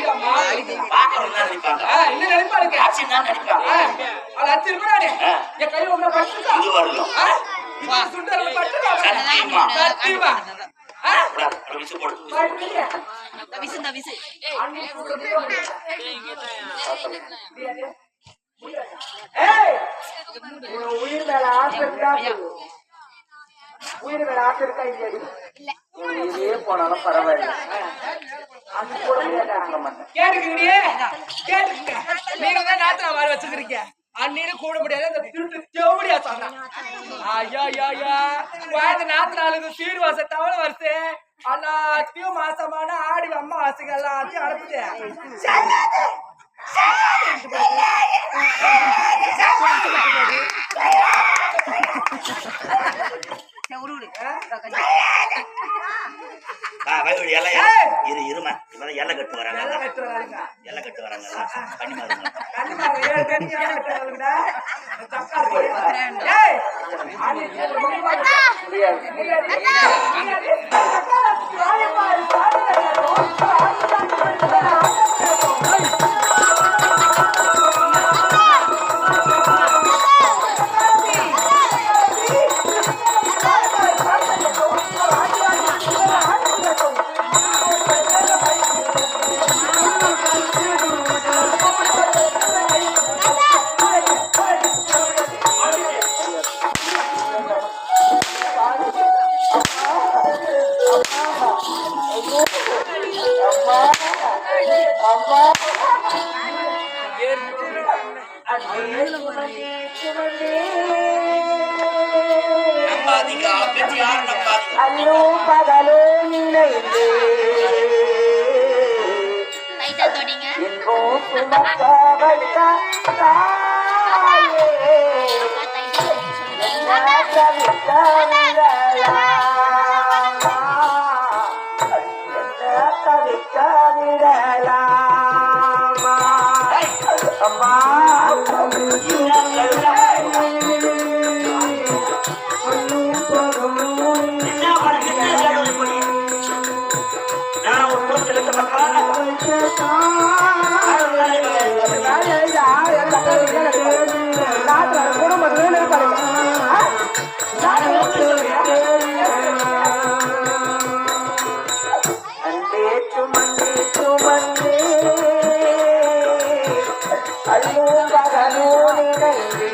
பாக்குறவங்க நினைப்பாங்க. என்ன நினைப்பாங்க? ஆக்ஷன் தான் நினைப்பாங்க. அது அச்சு இருப்பானே. என் கையில ஒண்ணு பட்டுதா? இது வரணும். இது சுண்டல பட்டுதா? சத்தியமா. சத்தியமா. விசு போடு. விசு. ஏய். உயிர் மேல ஆசை இருக்கா? உயிர் மேல ஆசை இருக்கா இல்லையா? இல்ல. உயிரே போனாலும் பரவாயில்லை. அந்த கூட கேட்டுக்கிறீங்க. கேட்டுக்கங்க. நீங்க தான் நாத்துல வாரி வச்சுக்கிறீங்க. அண்ணீரு கூட முடியாது அந்த திருட்டு தேவடியா சொன்னா. ஐயா குழந்தை நாத்து நாளுக்கு சீர்வாச தவளை வருது. எல்லாத்தையும் மாசமான ஆடி அம்மா வாசிக்க எல்லாத்தையும் அனுப்புது. இருமா எல்லை கட்டு வராங்க அல்லும் பகலும் நினைந்து இன்னும் சுமக்க வைத்த தாயே என்ன தவிக்க விடலாமா அம்மா குடும்பத்துல அல்லும் பகலும் நினைந்து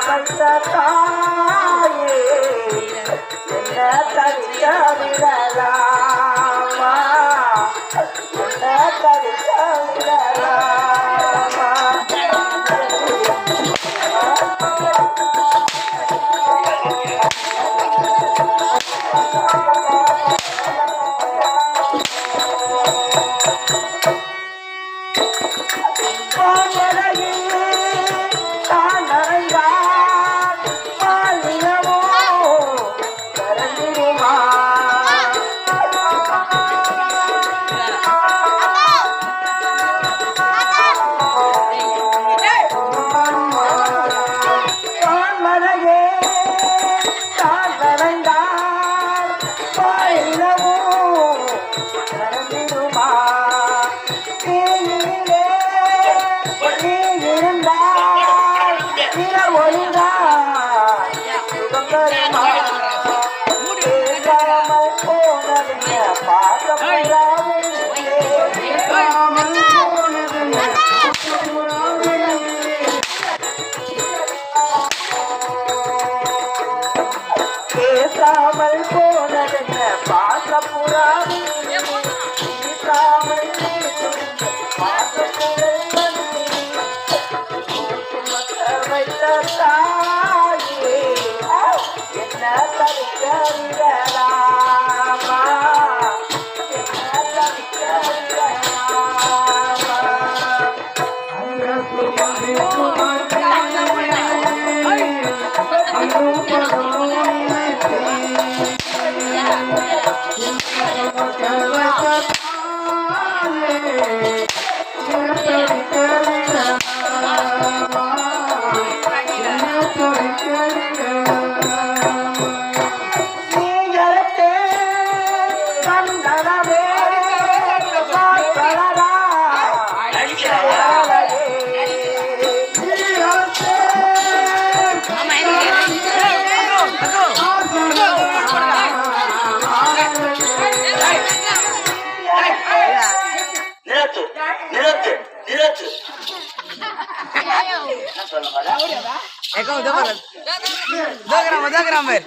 வைத்த தாயே என்ன தவிக்க விடலாமா என்ன தவிக்க விடலாமா பேசாமல் போனதென்ன பாசப்புறா பேசாமல் வைத்த தாயே என்ன தவிக்க விடலாமா என்ன தவிக்க விடலாமா I'm சந்தனமே காத்தலரா நடிக்கிறாயா? ஆமா நிறுத்து நிறுத்து நிறுத்து. என்ன சொல்ல வர? Eko, udah berapa? Udah keramat,